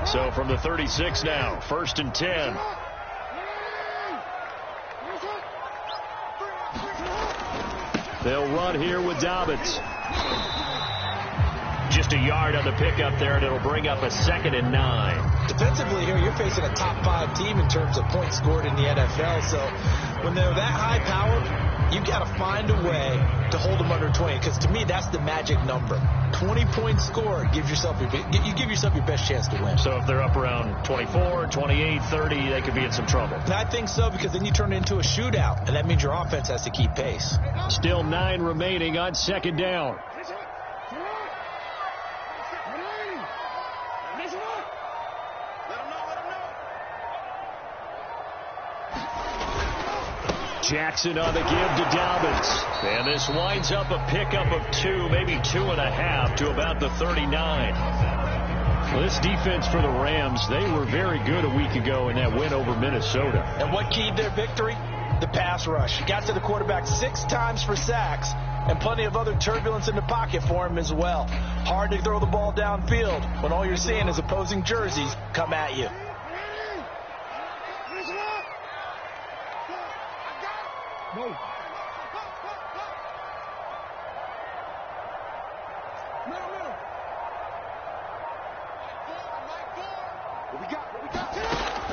So from the 36 now, 1st and 10. They'll run here with Dobbins. Just a yard on the pickup there, and it'll bring up a 2nd and 9. Defensively here, you're facing a top 5 team in terms of points scored in the NFL. So when they're that high powered, you got to find a way to hold them under 20. Because to me, that's the magic number. 20 points scored gives yourself your best chance to win. So if they're up around 24, 28, 30, they could be in some trouble. And I think so, because then you turn it into a shootout, and that means your offense has to keep pace. Still 9 remaining on 2nd down. Jackson on the give to Dobbins. And this winds up a pickup of 2, maybe 2.5 to about the 39. Well, this defense for the Rams, they were very good a week ago in that win over Minnesota. And what keyed their victory? The pass rush. Got to the quarterback 6 times for sacks, and plenty of other turbulence in the pocket for him as well. Hard to throw the ball downfield when all you're seeing is opposing jerseys come at you.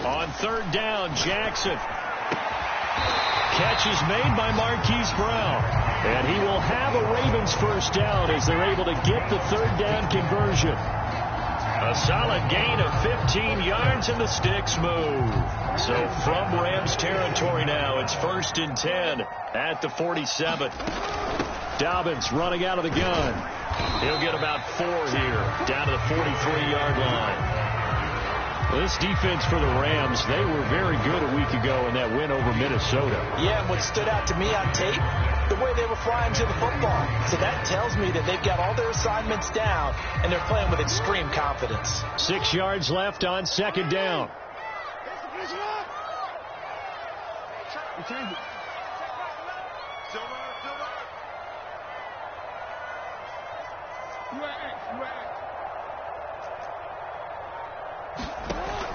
On 3rd down, Jackson. Catch is made by Marquise Brown. And he will have a Ravens 1st down as they're able to get the 3rd down conversion. A solid gain of 15 yards and the sticks move. So from Rams territory now, it's 1st and 10 at the 47. Dobbins running out of the gun. He'll get about 4 here, down to the 43-yard line. This defense for the Rams, they were very good a week ago in that win over Minnesota. Yeah, and what stood out to me on tape, the way they were flying to the football. So that tells me that they've got all their assignments down, and they're playing with extreme confidence. 6 yards left on 2nd down.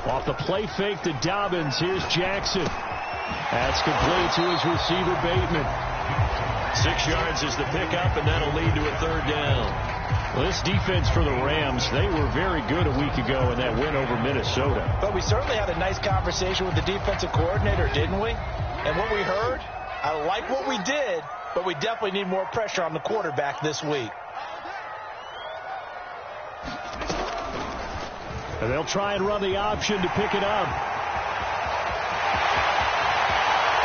Off the play fake to Dobbins, here's Jackson. That's complete to his receiver, Bateman. 6 yards is the pickup, and that'll lead to a 3rd down. Well, this defense for the Rams, they were very good a week ago in that win over Minnesota. But we certainly had a nice conversation with the defensive coordinator, didn't we? And what we heard, I like what we did, but we definitely need more pressure on the quarterback this week. And they'll try and run the option to pick it up.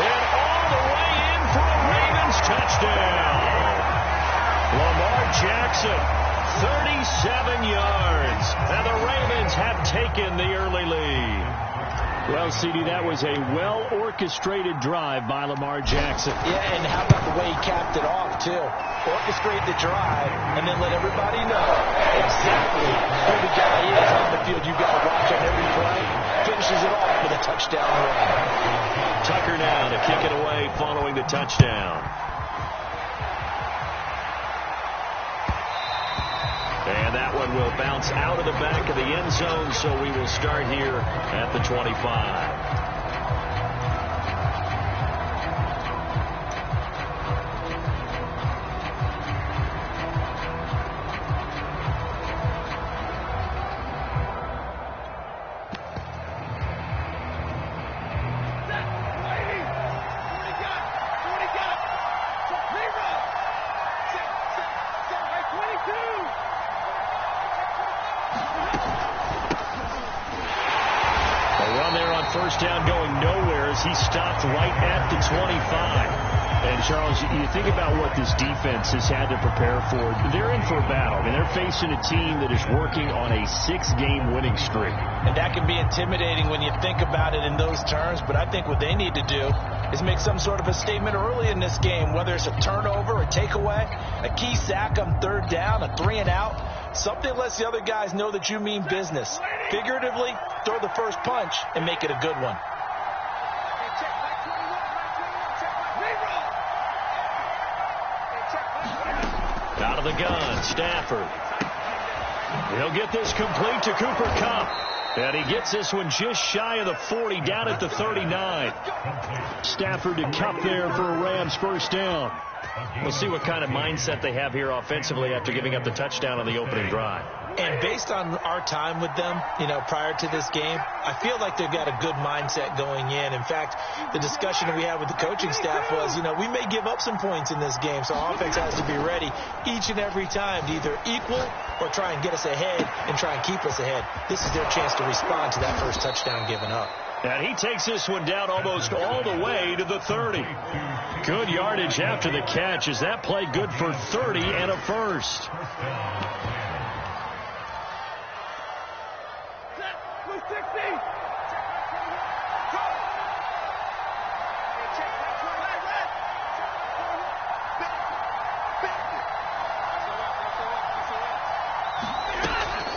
And all the way in for a Ravens touchdown. Lamar Jackson, 37 yards. And the Ravens have taken the early lead. Well, CD, that was a well-orchestrated drive by Lamar Jackson. Yeah, and how about the way he capped it off, too? Orchestrate the drive and then let everybody know exactly who the guy is on the field. You've got to watch on every play. Finishes it off with a touchdown run. Tucker now to kick it away following the touchdown. And that one will bounce out of the back of the end zone, so we will start here at the 25. He stopped right at the 25. And, Charles, you think about what this defense has had to prepare for. They're in for a battle. I mean, they're facing a team that is working on a 6-game winning streak. And that can be intimidating when you think about it in those terms. But I think what they need to do is make some sort of a statement early in this game, whether it's a turnover, a takeaway, a key sack on 3rd down, a 3-and-out. Something lets the other guys know that you mean business. Figuratively, throw the first punch and make it a good one. Out of the gun, Stafford. He'll get this complete to Cooper Kupp. And he gets this one just shy of the 40, down at the 39. Stafford to Kupp there for a Rams first down. We'll see what kind of mindset they have here offensively after giving up the touchdown on the opening drive. And based on our time with them, prior to this game, I feel like they've got a good mindset going in. In fact, the discussion that we had with the coaching staff was, we may give up some points in this game, so our offense has to be ready each and every time to either equal or try and get us ahead and try and keep us ahead. This is their chance to respond to that first touchdown given up. And he takes this one down almost all the way to the 30. Good yardage after the catch as that play good for 30 and a first.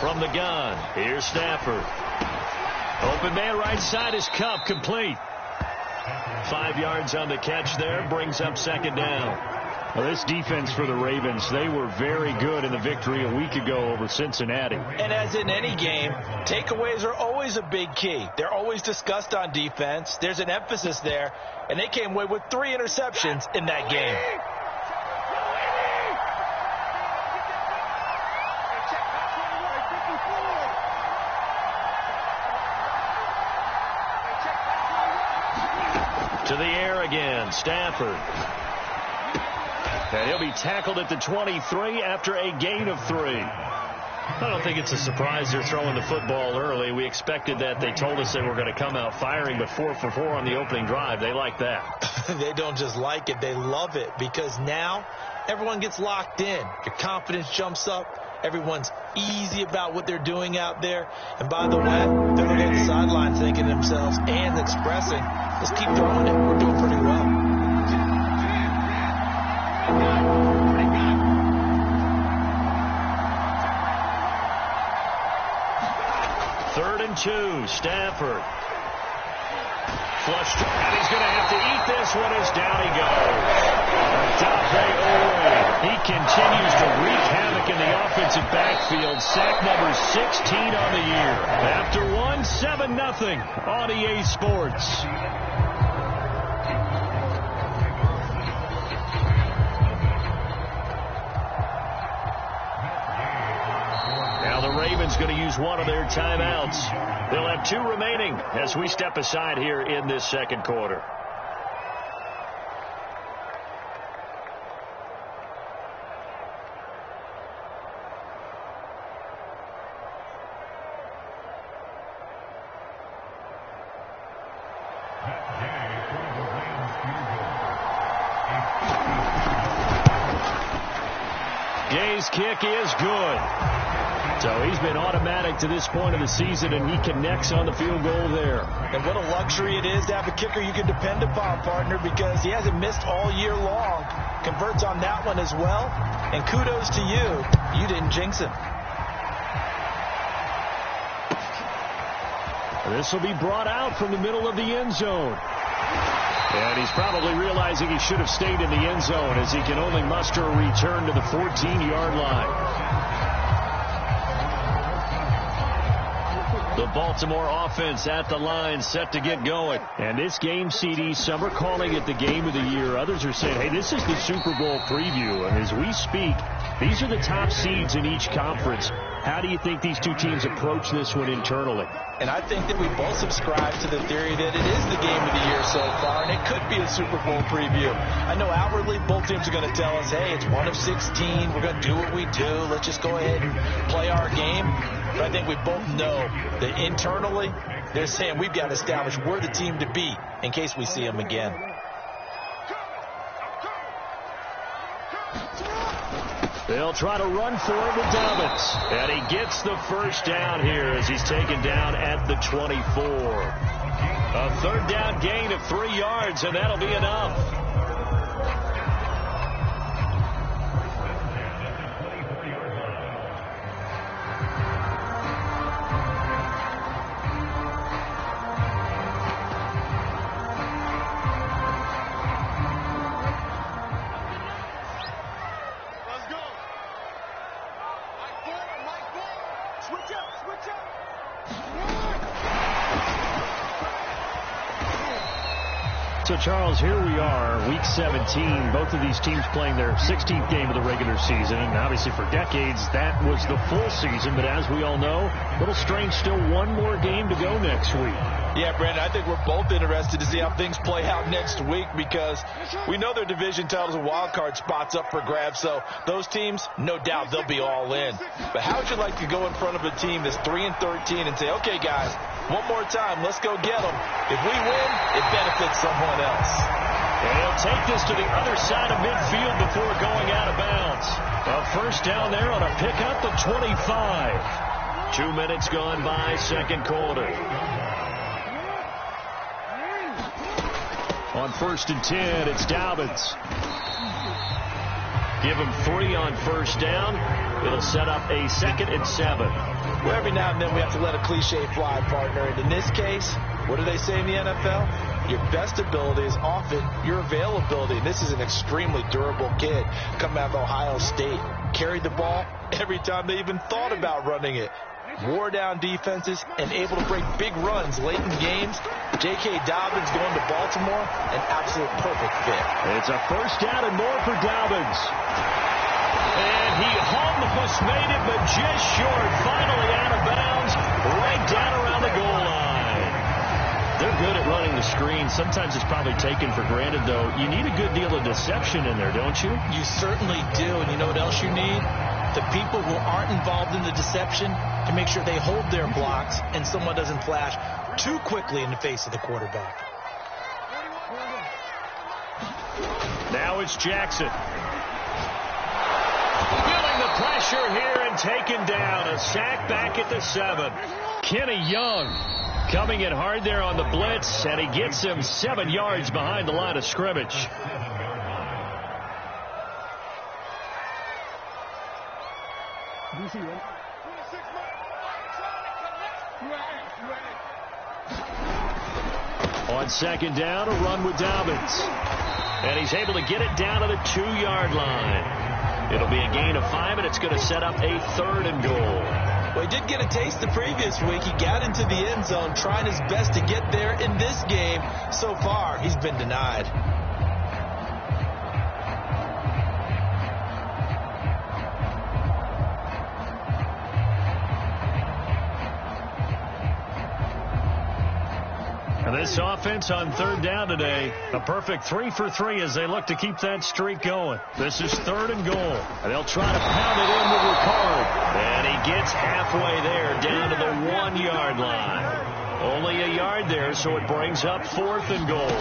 From the gun, here's Stafford. Open man right side is Kupp, complete. 5 yards on the catch there, brings up second down. Well, this defense for the Ravens, they were very good in the victory a week ago over Cincinnati. And as in any game, takeaways are always a big key. They're always discussed on defense. There's an emphasis there, and they came away with 3 interceptions in that game. To the air again, Stafford. And he'll be tackled at the 23 after a gain of 3. I don't think it's a surprise they're throwing the football early. We expected that. They told us they were going to come out firing, but 4 for 4 on the opening drive. They like that. They don't just like it, they love it, because now everyone gets locked in. Your confidence jumps up. Everyone's easy about what they're doing out there. And by the way, they're looking at the sidelines thinking to themselves and expressing, let's keep throwing it. We're doing pretty well. Third and 2, Stafford. Flushed, and he's going to have to eat this one as down he goes. He continues to wreak havoc in the offensive backfield. Sack number 16 on the year. After one, 7-0 on EA Sports. Now the Ravens going to use one of their timeouts. They'll have 2 remaining as we step aside here in this second quarter. Gay's kick is good. So he's been automatic to this point of the season, and he connects on the field goal there. And what a luxury it is to have a kicker you can depend upon, partner, because he hasn't missed all year long. Converts on that one as well. And kudos to you. You didn't jinx him. This will be brought out from the middle of the end zone. And he's probably realizing he should have stayed in the end zone as he can only muster a return to the 14-yard line. The Baltimore offense at the line, set to get going. And this game, CD, some are calling it the game of the year. Others are saying, hey, this is the Super Bowl preview. And as we speak, these are the top seeds in each conference. How do you think these two teams approach this one internally? And I think that we both subscribe to the theory that it is the game of the year so far, and it could be a Super Bowl preview. I know outwardly both teams are going to tell us, hey, it's 1 of 16. We're going to do what we do. Let's just go ahead and play our game. But I think we both know that internally they're saying we've got to establish we're the team to beat in case we see them again. They'll try to run for it with Dobbins. And he gets the first down here as he's taken down at the 24. A third down gain of 3 yards, and that'll be enough. So, Charles, here we are, Week 17. Both of these teams playing their 16th game of the regular season. And obviously for decades, that was the full season. But as we all know, a little strange, still one more game to go next week. Yeah, Brandon, I think we're both interested to see how things play out next week because we know their division titles and wild card spots up for grabs. So those teams, no doubt, they'll be all in. But how would you like to go in front of a team that's 3-13 and say, okay, guys, one more time, let's go get them. If we win, it benefits someone else. And he'll take this to the other side of midfield before going out of bounds. A first down there on a pickup of 25. 2 minutes gone by, second quarter. On 1st and 10, it's Dobbins. Give him 3 on first down. It'll set up a 2nd and 7. Well, every now and then we have to let a cliche fly, partner. And in this case, what do they say in the NFL? Your best ability is often your availability. And this is an extremely durable kid coming out of Ohio State. Carried the ball every time they even thought about running it. Wore down defenses and able to break big runs late in games. J.K. Dobbins going to Baltimore, an absolute perfect fit. It's a first down and more for Dobbins. And he almost made it, but just short. Finally out of bounds, right down around the goal line. They're good at running the screen. Sometimes it's probably taken for granted, though. You need a good deal of deception in there, don't you? You certainly do. And you know what else you need? The people who aren't involved in the deception to make sure they hold their blocks and someone doesn't flash too quickly in the face of the quarterback. Now it's Jackson. Feeling the pressure here and taken down. A sack back at the 7. Kenny Young coming in hard there on the blitz, and he gets him 7 yards behind the line of scrimmage. On second down, a run with Dobbins. And he's able to get it down to the 2-yard line. It'll be a gain of 5, and it's going to set up a 3rd and goal. Well, he did get a taste the previous week. He got into the end zone, trying his best to get there in this game. So far, he's been denied. And this offense on 3rd down today, a perfect 3 for 3 as they look to keep that streak going. This is 3rd and goal. And they'll try to pound it in with Ricard. And he gets halfway there down to the 1-yard line. Only a yard there, so it brings up 4th and goal.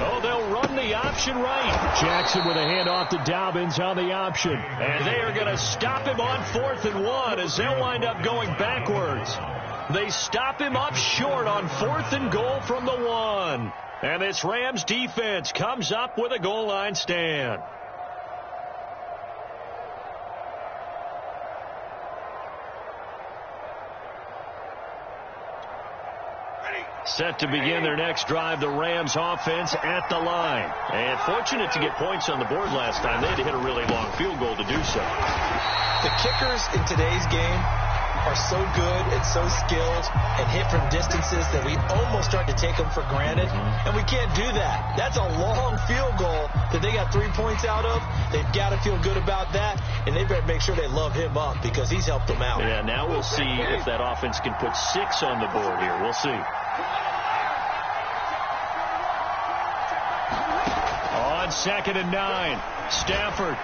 Oh, they'll run the option right. Jackson with a handoff to Dobbins on the option. And they are going to stop him on 4th and 1 as they'll wind up going backwards. They stop him up short on 4th and goal from the 1. And this Rams defense comes up with a goal line stand. Set to begin their next drive, the Rams offense at the line. And fortunate to get points on the board last time. They had to hit a really long field goal to do so. The kickers in today's game are so good and so skilled and hit from distances that we almost start to take them for granted. And we can't do that. That's a long field goal that they got 3 points out of. They've got to feel good about that, and they better make sure they love him up because he's helped them out. Yeah, now we'll see if that offense can put 6 on the board here. We'll see. On 2nd and 9, Stafford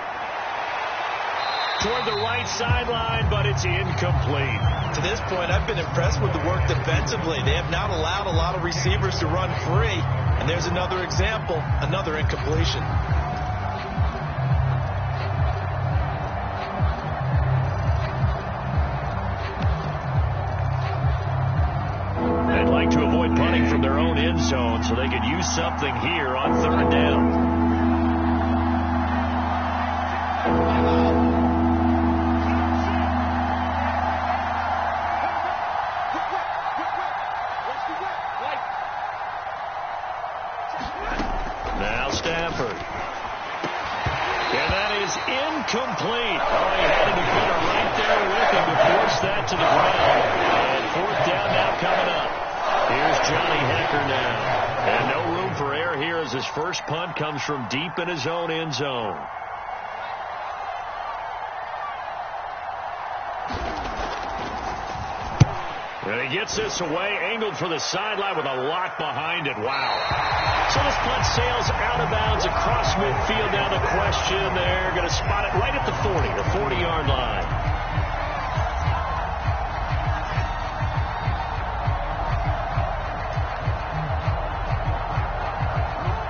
toward the right sideline, but it's incomplete. To this point, I've been impressed with the work defensively. They have not allowed a lot of receivers to run free. And there's another example, another incompletion. They'd like to avoid punting from their own end zone so they could use something here on 3rd down. Now Stafford. And that is incomplete. Oh, he had a defender right there with him to force that to the ground. And 4th down now coming up. Here's Johnny Hekker now. And no room for prepare here as his first punt comes from deep in his own end zone. And he gets this away, angled for the sideline with a lot behind it. Wow. So this punt sails out of bounds across midfield. Now the question, they're going to spot it right at the 40, the 40-yard line.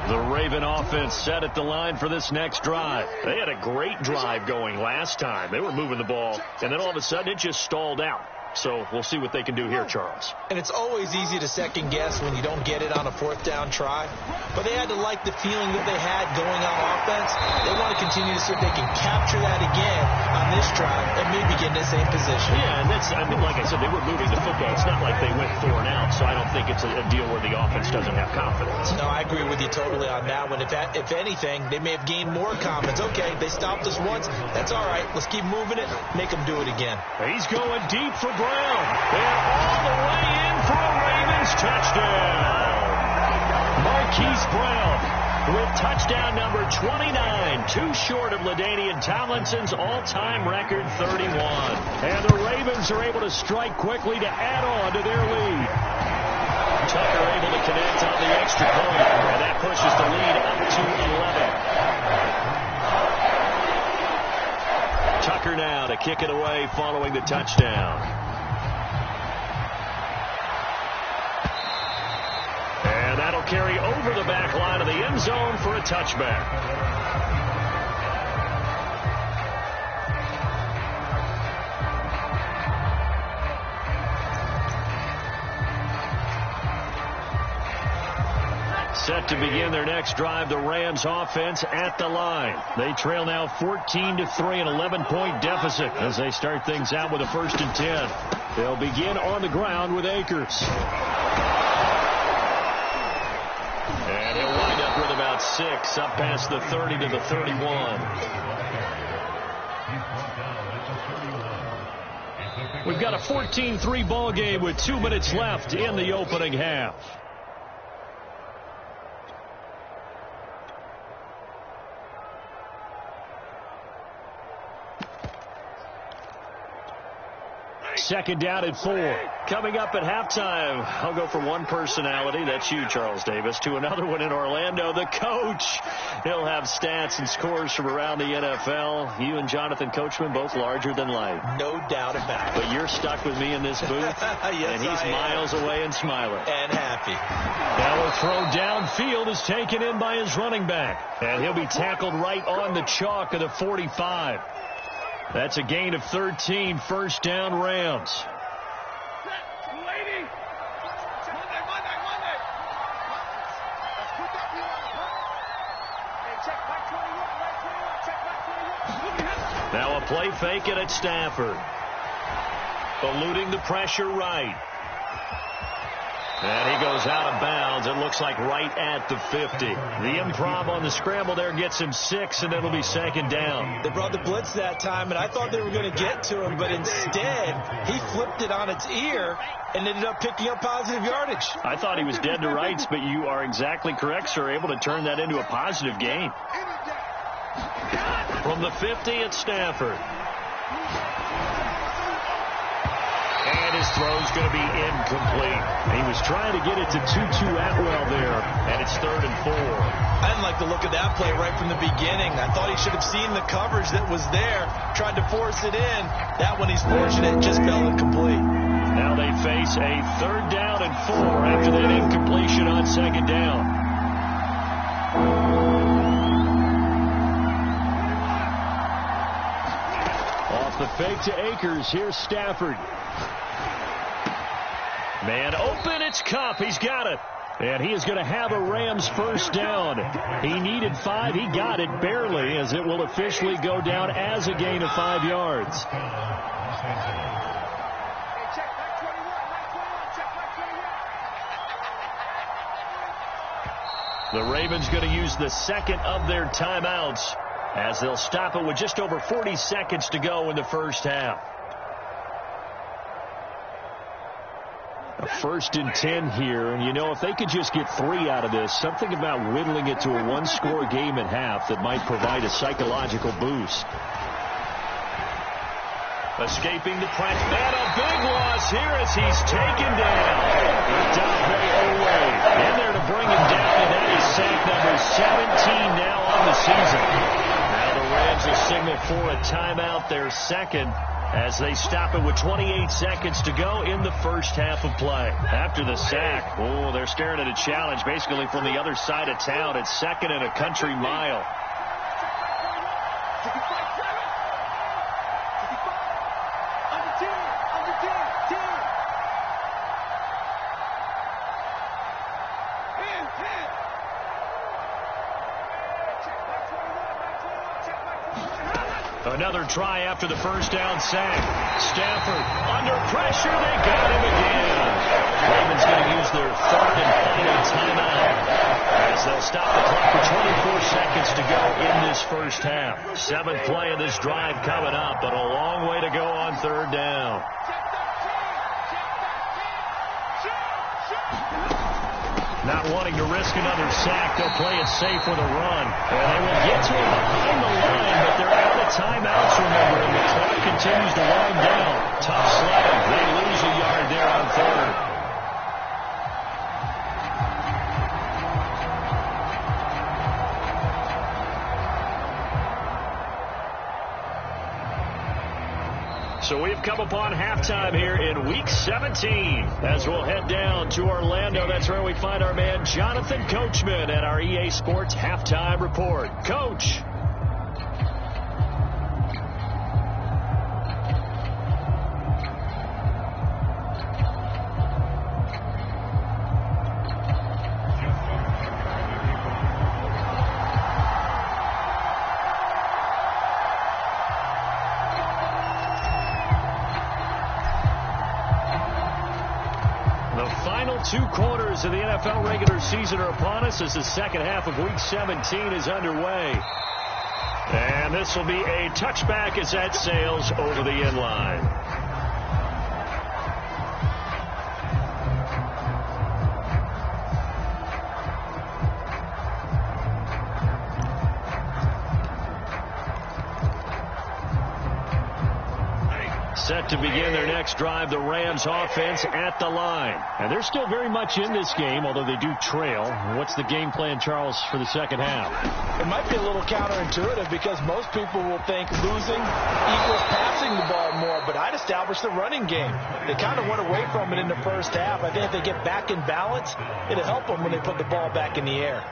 The Raven offense set at the line for this next drive. They had a great drive going last time. They were moving the ball, and then all of a sudden it just stalled out. So we'll see what they can do here, Charles. And it's always easy to second guess when you don't get it on a fourth down try. But they had to like the feeling that they had going on offense. They want to continue to see if they can capture that again on this drive and maybe get in the same position. Yeah, and that's, I mean, like I said, they were moving the football. It's not like they went 4 and out, so I don't think it's a deal where the offense doesn't have confidence. No, I agree with you totally on that one. If anything, they may have gained more confidence. Okay, they stopped us once. That's all right. Let's keep moving it. Make them do it again. He's going deep for Brown. And all the way in for a Ravens touchdown. Marquise Brown with touchdown number 29, too short of LaDainian Tomlinson's all-time record 31. And the Ravens are able to strike quickly to add on to their lead. Tucker able to connect on the extra point, and that pushes the lead up to 11. Tucker now to kick it away following the touchdown. And that'll carry over the back line of the end zone for a touchback. Set to begin their next drive, the Rams offense at the line. They trail now 14-3, an 11-point deficit as they start things out with a 1st and 10. They'll begin on the ground with Akers. And he'll wind up with about 6, up past the 30 to the 31. We've got a 14-3 ball game with 2 minutes left in the opening half. Second down and 4. Coming up at halftime, I'll go from one personality, that's you, Charles Davis, to another one in Orlando, the coach. He'll have stats and scores from around the NFL. You and Jonathan Coachman, both larger than life. No doubt about it. But you're stuck with me in this booth, yes, and he's miles away and smiling. And happy. Now a throw downfield is taken in by his running back, and he'll be tackled right on the chalk of the 45. That's a gain of 13, 1st down Rams. Now a play fake it at Stafford. Eluding the pressure right. And he goes out of bounds. It looks like right at the 50. The improv on the scramble there gets him 6, and it'll be 2nd down. They brought the blitz that time, and I thought they were going to get to him, but instead he flipped it on its ear and ended up picking up positive yardage. I thought he was dead to rights, but you are exactly correct, sir. Able to turn that into a positive gain. From the 50 at Stafford. And his throw's going to be incomplete. He was trying to get it to Tutu Atwell there, and it's 3rd and 4. I didn't like the look of that play right from the beginning. I thought he should have seen the coverage that was there, tried to force it in. That one, he's fortunate, just fell incomplete. Now they face a 3rd down and 4 after that incompletion on 2nd down. Off the fake to Akers. Here's Stafford. Man open, it's Kupp. He's got it. And he is going to have a Rams 1st down. He needed 5. He got it barely, as it will officially go down as a gain of 5 yards. The Ravens going to use the 2nd of their timeouts, as they'll stop it with just over 40 seconds to go in the 1st half. A 1st and 10 here, and if they could just get 3 out of this, something about whittling it to a 1-score game at half that might provide a psychological boost. Escaping the press, and a big loss here as he's taken down. Odafe Oweh in there to bring him down, and that is sack number 17 now on the season. Now the Rams will signal for a timeout, their second, as they stop it with 28 seconds to go in the first half of play. After the sack, they're staring at a challenge basically from the other side of town. It's 2nd and a country mile. Another try after the first down sack. Stafford under pressure. They got him again. Ravens going to use their 3rd and final timeout as they'll stop the clock with 24 seconds to go in this first half. 7th play of this drive coming up, but a long way to go on 3rd down. Not wanting to risk another sack, they'll play it safe with a run. And they will get to him behind the line, but they're out of timeouts, remember, and the clock continues to wind down. Tough slide. They lose a yard there on 3rd. So we've come upon halftime here in Week 17 as we'll head down to Orlando. That's where we find our man Jonathan Coachman at our EA Sports Halftime Report. Coach. Two quarters of the NFL regular season are upon us as the second half of Week 17 is underway. And this will be a touchback as that sails over the end line. Set to begin their next drive, the Rams offense at the line. And they're still very much in this game, although they do trail. What's the game plan, Charles, for the second half? It might be a little counterintuitive because most people will think losing equals passing the ball more, but I'd establish the running game. They kind of went away from it in the first half. I think if they get back in balance, it'll help them when they put the ball back in the air.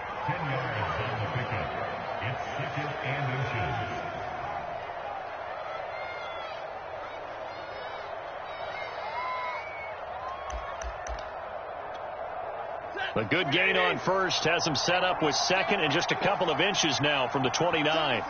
A good gain on first has him set up with 2nd and just a couple of inches now from the 29.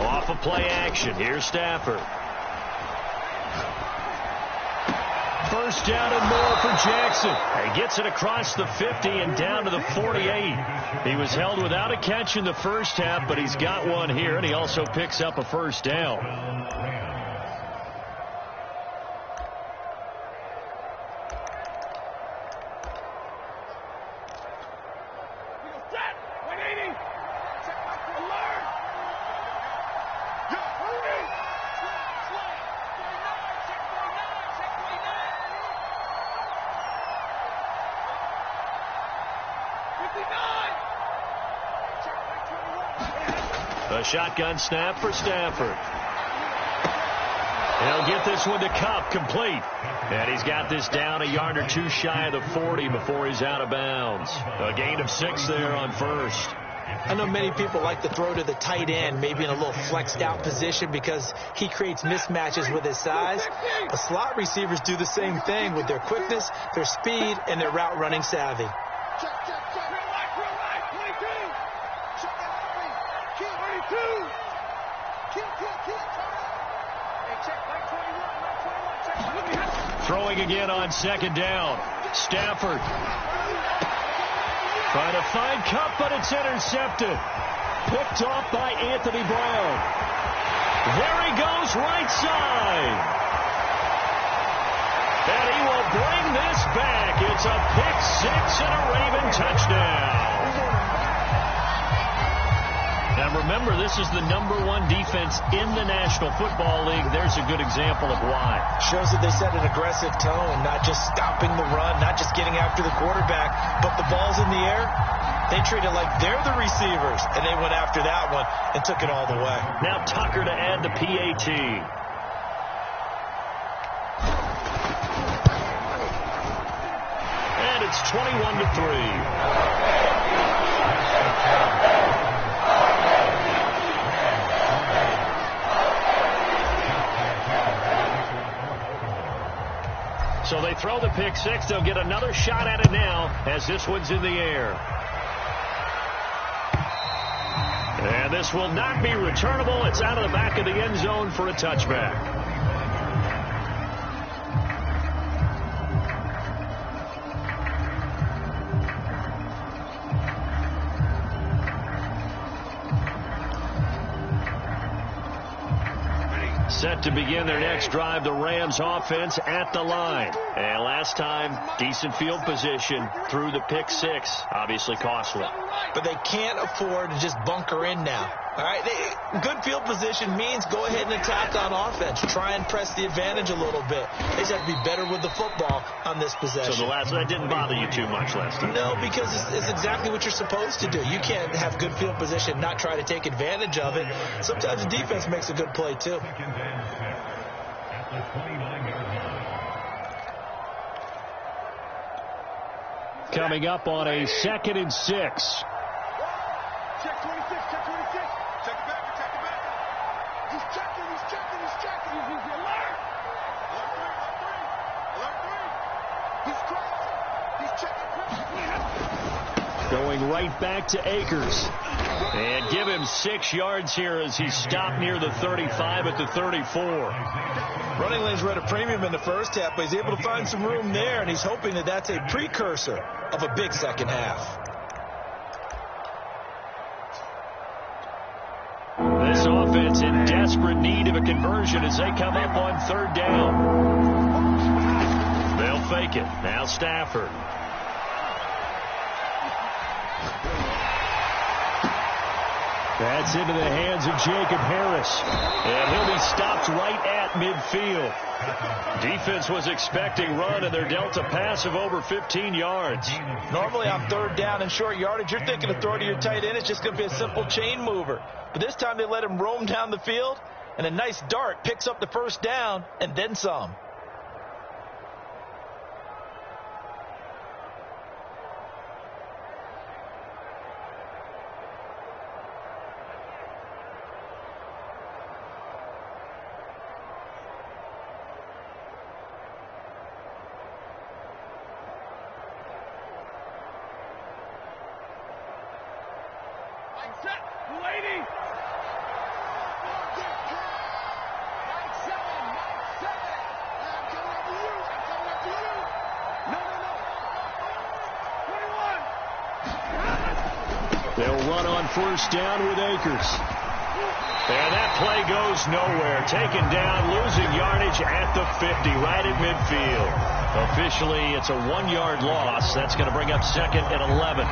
Off of play action. Here's Stafford. First down and more for Jackson. He gets it across the 50 and down to the 48. He was held without a catch in the first half, but he's got one here, and he also picks up a first down. A shotgun snap for Stafford. He'll get this one to Kupp, complete. And he's got this down a yard or two shy of the 40 before he's out of bounds. A gain of 6 there on first. I know many people like to throw to the tight end, maybe in a little flexed out position because he creates mismatches with his size. But slot receivers do the same thing with their quickness, their speed, and their route running savvy. Throwing again on second down. Stafford. Trying to find Kupp, but it's intercepted. Picked off by Anthony Brown. There he goes, right side. And he will bring this back. It's a pick-6 and a Raven touchdown. Now remember, this is the #1 defense in the National Football League. There's a good example of why. Shows that they set an aggressive tone, not just stopping the run, not just getting after the quarterback, but the ball's in the air. They treat it like they're the receivers, and they went after that one and took it all the way. Now Tucker to add the PAT. And it's 21-3. So they throw the pick-6. They'll get another shot at it now as this one's in the air. And this will not be returnable. It's out of the back of the end zone for a touchback. Set to begin their next drive, the Rams offense at the line. And last time, decent field position through the pick-6. Obviously costly. But they can't afford to just bunker in now. All right, good field position means go ahead and attack on offense. Try and press the advantage a little bit. They just have to be better with the football on this possession. So that didn't bother you too much last time? No, because it's exactly what you're supposed to do. You can't have good field position, not try to take advantage of it. Sometimes the defense makes a good play, too. Coming up on a 2nd and 6. Check 26, check 26. Check it back. He's checking. He's alert. Alert 3. He's crossing. He's checking. Going right back to Akers. And give him 6 yards here as he's stopped near the 35 at the 34. Running lanes were at a premium in the first half, but he's able to find some room there, and he's hoping that that's a precursor of a big second half. This offense in desperate need of a conversion as they come up on 3rd down. They'll fake it. Now Stafford. That's into the hands of Jacob Harris. And he'll be stopped right at midfield. Defense was expecting run, and they're dealt a pass of over 15 yards. Normally on 3rd down and short yardage, you're thinking of throwing to your tight end. It's just going to be a simple chain mover. But this time they let him roam down the field, and a nice dart picks up the 1st down and then some. They'll run on 1st down with Akers. And that play goes nowhere. Taken down, losing yardage at the 50, right at midfield. Officially, it's a 1-yard loss. That's going to bring up 2nd and 11.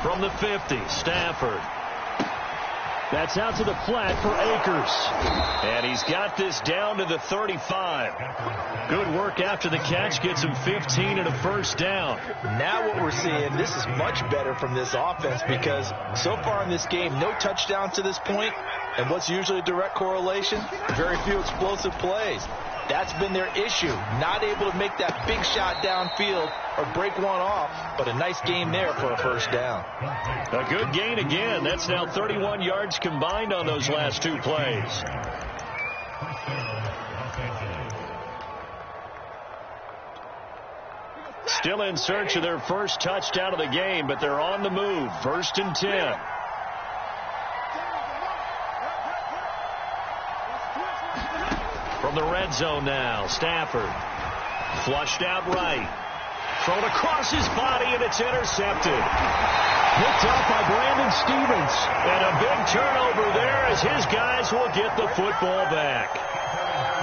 From the 50, Stafford. That's out to the flat for Akers. And he's got this down to the 35. Good work after the catch. Gets him 15 and a 1st down. Now what we're seeing, this is much better from this offense because so far in this game, no touchdowns to this point, And what's usually a direct correlation? Very few explosive plays. That's been their issue, not able to make that big shot downfield or break one off, but a nice gain there for a first down. A good gain again. That's now 31 yards combined on those last two plays. Still in search of their first touchdown of the game, but they're on the move. 1st and 10. From the red zone now, Stafford. Flushed out right. Thrown across his body, and it's intercepted. Picked up by Brandon Stephens. And a big turnover there as his guys will get the football back.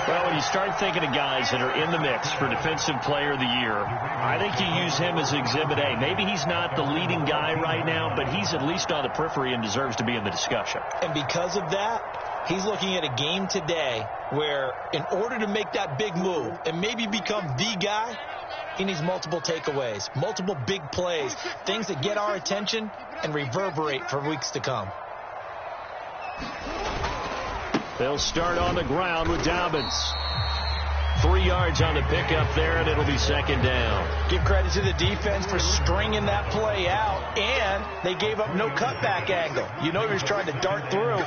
Well, when you start thinking of guys that are in the mix for Defensive Player of the Year, I think you use him as Exhibit A. Maybe he's not the leading guy right now, but he's at least on the periphery and deserves to be in the discussion. And because of that, he's looking at a game today where in order to make that big move and maybe become the guy, he needs multiple takeaways, multiple big plays, things that get our attention and reverberate for weeks to come. They'll start on the ground with Dobbins. 3 yards on the pickup there, and it'll be 2nd down. Give credit to the defense for stringing that play out, and they gave up no cutback angle. You know he was trying to dart through.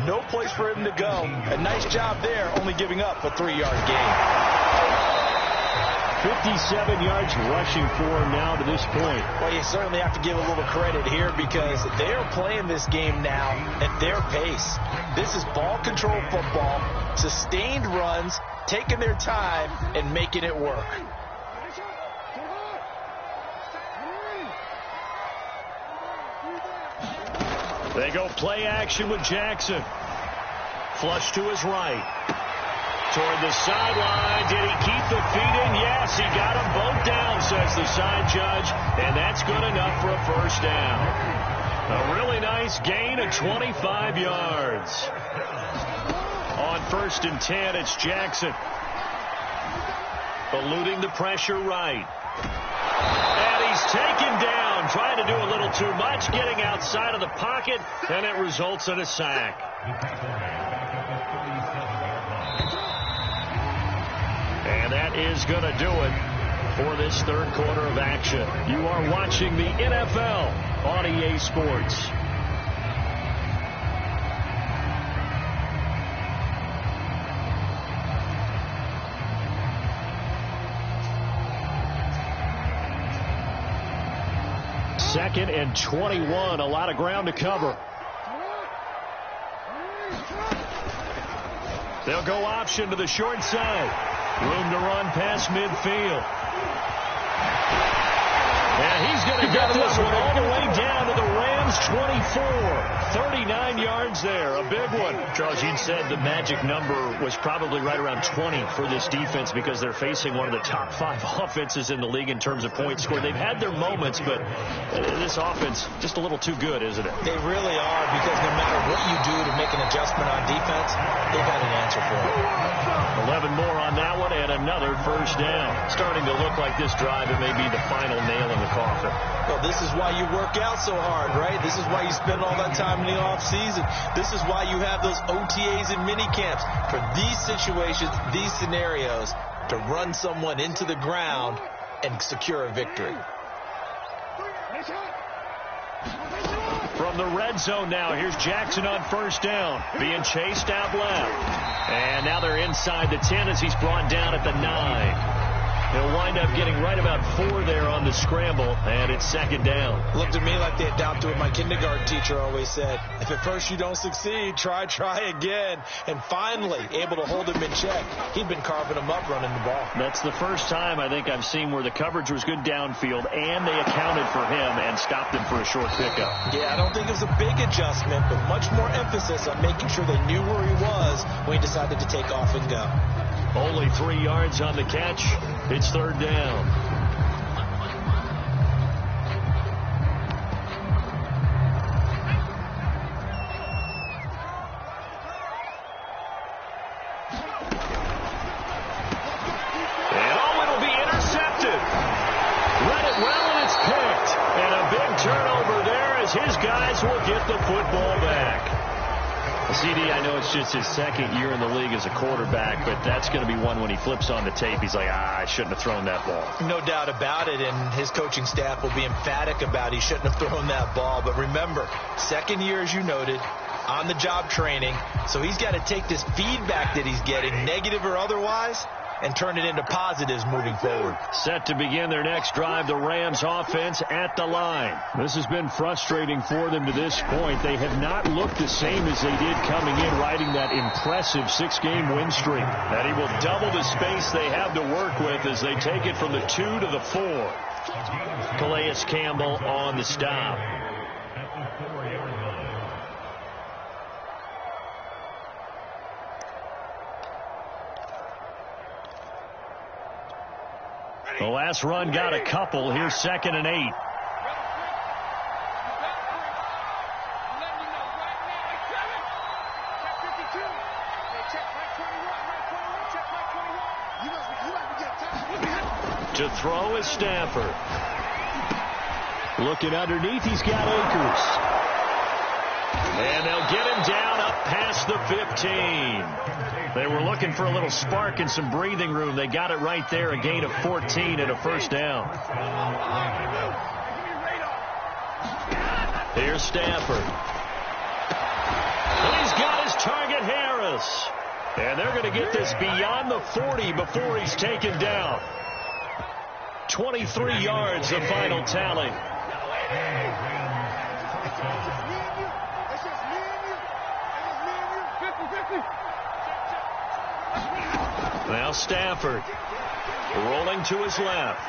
No place for him to go. A nice job there, only giving up a 3-yard gain. 57 yards rushing for him now to this point. Well, you certainly have to give a little credit here because they are playing this game now at their pace. This is ball control football, sustained runs, taking their time and making it work. They go play action with Jackson. Flush to his right. Toward the sideline. Did he keep the feet in? Yes, he got them both down, says the side judge. And that's good enough for a first down. A really nice gain of 25 yards. On 1st and 10, it's Jackson. Eluding the pressure right. And he's taken down, trying to do a little too much, getting outside of the pocket, and it results in a sack. And that is going to do it for this third quarter of action. You are watching the NFL on EA Sports. Second and 21, a lot of ground to cover. They'll go option to the short side. Room to run past midfield. And he's going to get this one all the way down to the Rams 24. 39 yards there, a big one. Charles, you'd said the magic number was probably right around 20 for this defense because they're facing one of the top 5 offenses in the league in terms of points scored. They've had their moments, but this offense just a little too good, isn't it? They really are, because no matter what you do to make an adjustment on defense, they've got an answer for it. 11 more on that one and another first down. Starting to look like this drive, it may be the final nail in the coffin. Well, this is why you work out so hard, right? This is why you spend all that time in the offseason. This is why you have those OTAs and mini camps for these situations, these scenarios, to run someone into the ground and secure a victory. From the red zone now, here's Jackson on first down, being chased out left. And now they're inside the 10 as he's brought down at the 9. He'll wind up getting right about 4 there on the scramble, and it's second down. Looked to me like they adopted what my kindergarten teacher always said. If at first you don't succeed, try again. And finally, able to hold him in check. He'd been carving him up running the ball. That's the first time I think I've seen where the coverage was good downfield, and they accounted for him and stopped him for a short pickup. Yeah, I don't think it was a big adjustment, but much more emphasis on making sure they knew where he was when he decided to take off and go. Only 3 yards on the catch. It's third down. And it'll be intercepted. Read it well, and it's picked. And a big turnover there as his guys will get the football back. CD, I know it's just his second year in the league as a quarterback, but that's going to be one when he flips on the tape, he's like, I shouldn't have thrown that ball. No doubt about it, and his coaching staff will be emphatic about he shouldn't have thrown that ball. But remember, second year, as you noted, on-the-job training, so he's got to take this feedback that he's getting, negative or otherwise, and turn it into positives moving forward. Set to begin their next drive, the Rams offense at the line. This has been frustrating for them to this point. They have not looked the same as they did coming in, riding that impressive 6-game win streak. And he will double the space they have to work with as they take it from the 2 to the 4. Calais Campbell on the stop. The last run got a couple. Here's 2nd and 8. To throw is Stafford. Looking underneath, he's got Akers. And they'll get him down up past the 15. They were looking for a little spark and some breathing room. They got it right there, a gain of 14 and a first down. Here's Stafford. And he's got his target, Harris. And they're going to get this beyond the 40 before he's taken down. 23 yards, the final tally. Now Stafford rolling to his left.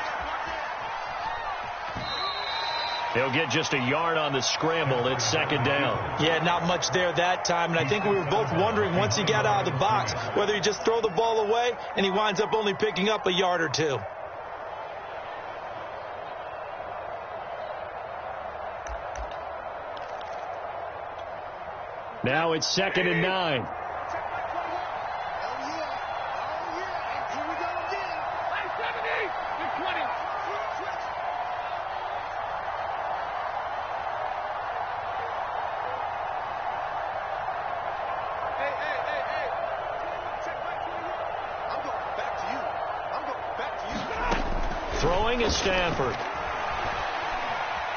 He'll get just a yard on the scramble. It's 2nd down. Yeah, not much there that time. And I think we were both wondering once he got out of the box whether he just throw the ball away and he winds up only picking up a yard or two. Now it's 2nd and 9. Throwing is Stafford.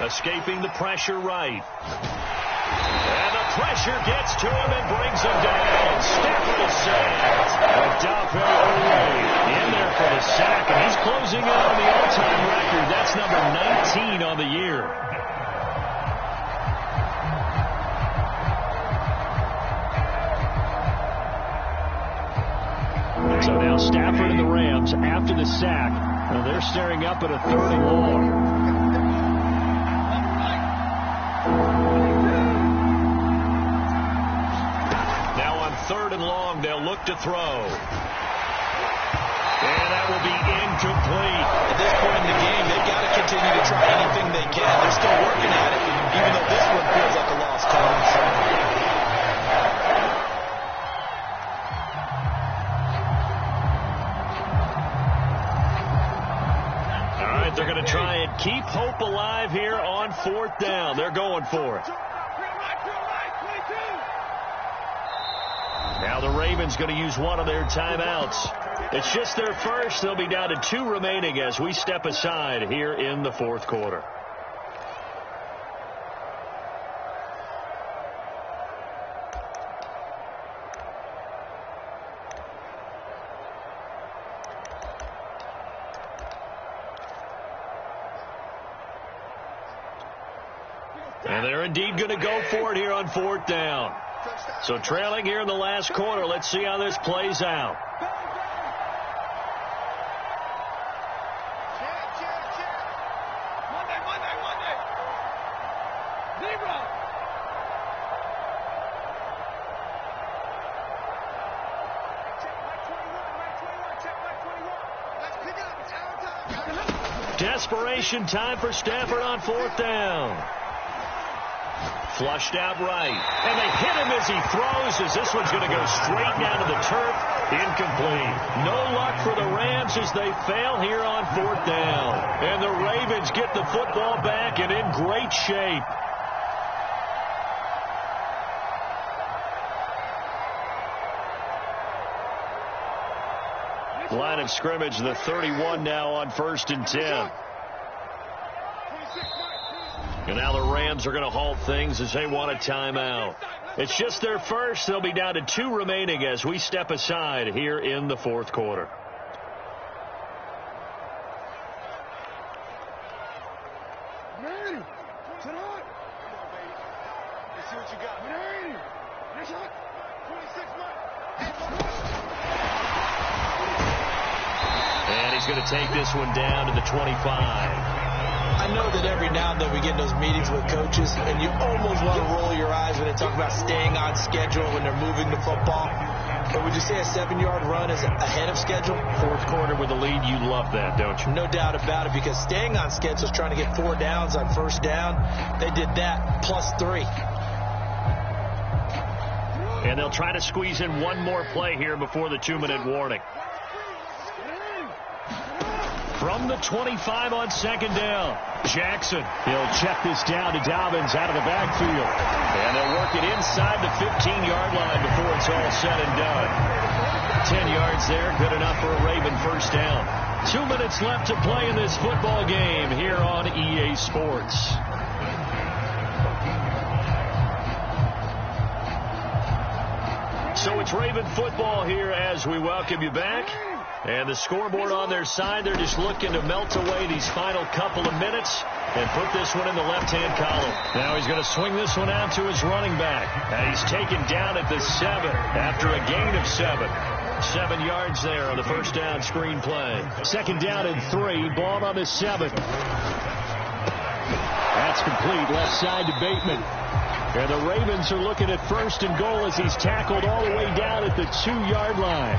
Escaping the pressure right. And the pressure gets to him and brings him down. Stafford is sacked. Odafe Oweh in there for the sack, and he's closing in on the all-time record. That's number 19 on the year. So now Stafford and the Rams, after the sack, they're staring up at a 3rd and long. Now on 3rd and long, they'll look to throw. And that will be incomplete. At this point in the game, they've got to continue to try anything they can. They're still working at it, even though this one feels like a lost cause. They're going to try and keep hope alive here on 4th down. They're going for it. Now the Ravens going to use one of their timeouts. It's just their first. They'll be down to 2 remaining as we step aside here in the 4th quarter. And they're indeed going to go for it here on 4th down. So trailing here in the last quarter. Let's see how this plays out. Desperation time for Stafford on 4th down. Flushed out right. And they hit him as he throws, as this one's going to go straight down to the turf. Incomplete. No luck for the Rams as they fail here on 4th down. And the Ravens get the football back and in great shape. Line of scrimmage, the 31 now on 1st and 10. And now the Rams are going to halt things as they want a timeout. It's just their first. They'll be down to 2 remaining as we step aside here in the 4th quarter. And he's going to take this one down to the 25. I know that every now and then we get in those meetings with coaches, and you almost want to roll your eyes when they talk about staying on schedule when they're moving the football. But would you say a 7-yard run is ahead of schedule? 4th quarter with a lead, you love that, don't you? No doubt about it, because staying on schedule is trying to get 4 downs on 1st down. They did that plus 3. And they'll try to squeeze in one more play here before the 2-minute warning. From the 25 on 2nd down, Jackson. He'll check this down to Dobbins out of the backfield. And they'll work it inside the 15-yard line before it's all said and done. 10 yards there, good enough for a Raven 1st down. 2 minutes left to play in this football game here on EA Sports. So it's Raven football here as we welcome you back. And the scoreboard on their side, they're just looking to melt away these final couple of minutes and put this one in the left-hand column. Now he's going to swing this one out to his running back. And he's taken down at the 7 after a gain of 7. 7 yards there on the 1st down screen play. 2nd down and 3, ball on the 7. That's complete, left side to Bateman. And the Ravens are looking at 1st and goal as he's tackled all the way down at the 2-yard line.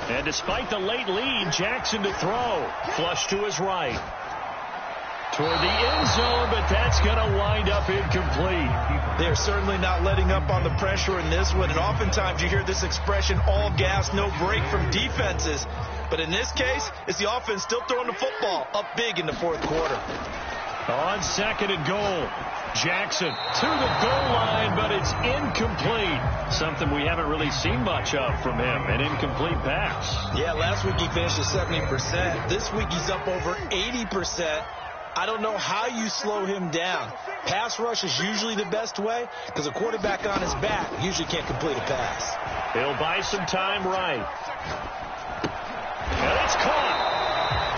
And despite the late lead, Jackson to throw. Flush to his right. Toward the end zone, but that's going to wind up incomplete. They're certainly not letting up on the pressure in this one. And oftentimes you hear this expression, all gas, no break from defenses. But in this case, it's the offense still throwing the football up big in the 4th quarter. On 2nd and goal, Jackson to the goal line, but it's incomplete. Something we haven't really seen much of from him, an incomplete pass. Yeah, last week he finished at 70%. This week he's up over 80%. I don't know how you slow him down. Pass rush is usually the best way because a quarterback on his back usually can't complete a pass. He'll buy some time right. And it's caught.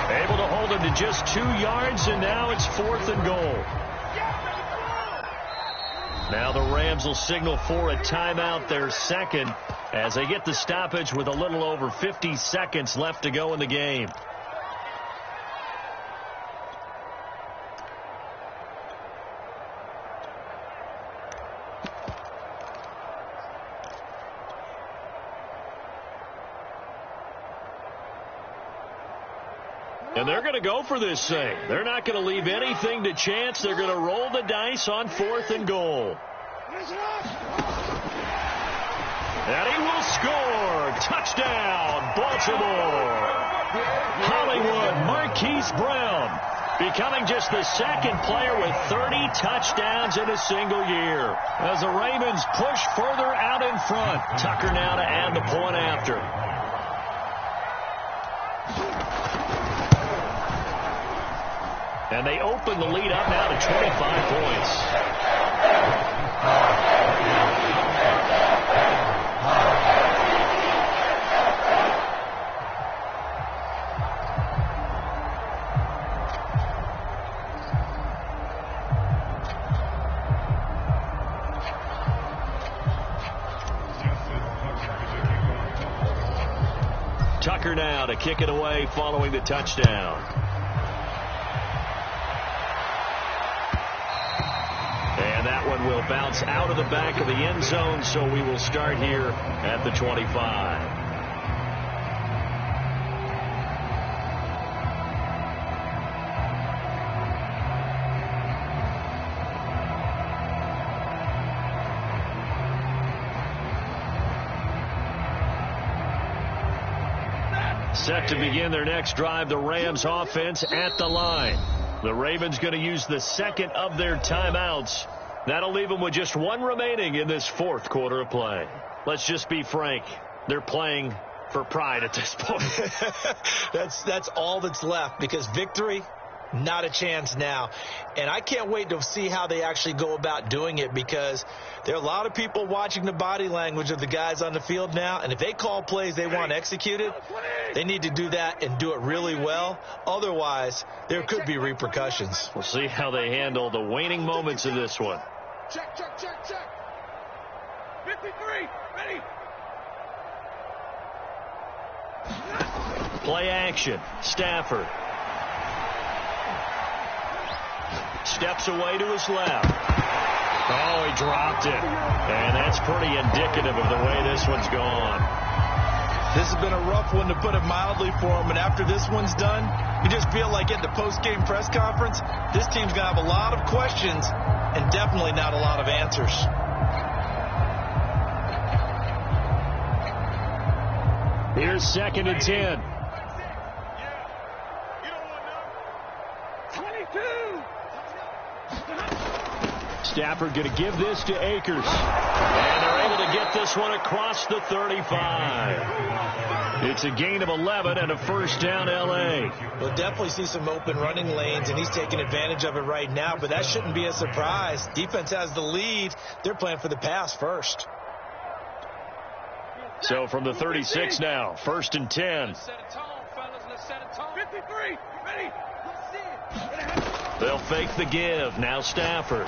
Able to hold him to just 2 yards, and now it's 4th and goal. Now the Rams will signal for a timeout, their 2nd, as they get the stoppage with a little over 50 seconds left to go in the game. And they're going to go for this thing. They're not going to leave anything to chance. They're going to roll the dice on 4th and goal. And he will score. Touchdown, Baltimore. Hollywood Marquise Brown becoming just the 2nd player with 30 touchdowns in a single year. As the Ravens push further out in front. Tucker now to add the point after. And they open the lead up now to 25 points. Tucker now to kick it away following the touchdown. And that one will bounce out of the back of the end zone, so we will start here at the 25. Set to begin their next drive, the Rams offense at the line. The Ravens going to use the 2nd of their timeouts That'll leave them with just one remaining in this fourth quarter of play. Let's just be frank. They're playing for pride at this point. That's all that's left, because victory, not a chance now. And I can't wait to see how they actually go about doing it, because there are a lot of people watching the body language of the guys on the field now. And if they call plays they want executed, they need to do that and do it really well. Otherwise, there could be repercussions. We'll see how they handle the waning moments of this one. Check, check, check, check. 53, ready. Play action. Stafford steps away to his left. Oh, he dropped it. And that's pretty indicative of the way this one's gone. This has been a rough one, to put it mildly, for him. And after this one's done, you just feel like at the post-game press conference, this team's going to have a lot of questions and definitely not a lot of answers. Here's 2nd and 10. Stafford going to give this to Akers. And they're able to get this one across the 35. It's a gain of 11 and a first down, L.A. We'll definitely see some open running lanes, and he's taking advantage of it right now, but that shouldn't be a surprise. Defense has the lead. They're playing for the pass first. So from the 36 now, 1st and 10. Let's set a tone, fellas. Let's set a tone. 53, ready. They'll fake the give. Now Stafford.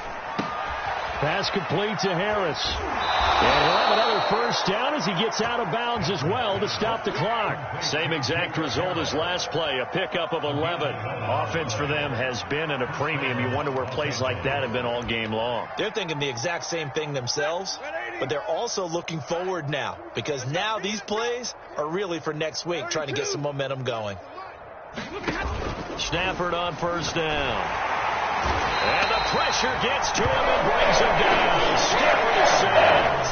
Pass complete to Harris. And he'll have another first down as he gets out of bounds as well to stop the clock. Same exact result as last play, a pickup of 11. Offense for them has been at a premium. You wonder where plays like that have been all game long. They're thinking the exact same thing themselves, but they're also looking forward now, because now these plays are really for next week, trying to get some momentum going. Stafford on first down. And the pressure gets to him and brings him down. Stafford is sacked.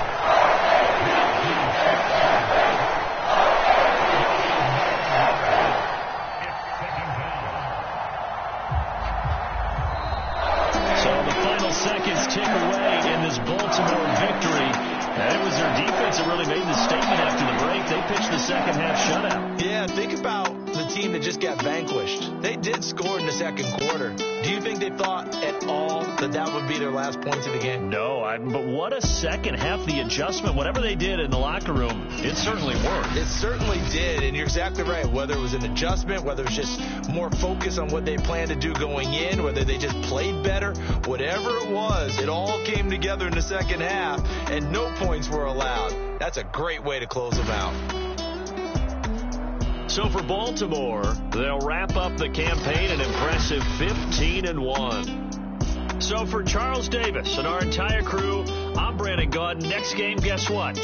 So the final seconds tick away in this Baltimore victory. And it was their defense that really made the statement after the break. They pitched the second half shutout. Yeah, think about the team that just got vanquished. They did score in the second quarter. Do you think they thought at all that that would be their last points of the game? No, but what a second half. The adjustment, whatever they did in the locker room, it certainly worked. It certainly did, and you're exactly right. Whether it was an adjustment, whether it was just more focus on what they planned to do going in, whether they just played better, whatever it was, it all came together in the second half, and no points were allowed. That's a great way to close them out. So for Baltimore, they'll wrap up the campaign an impressive 15-1. So for Charles Davis and our entire crew, I'm Brandon Gaudin. Next game, guess what?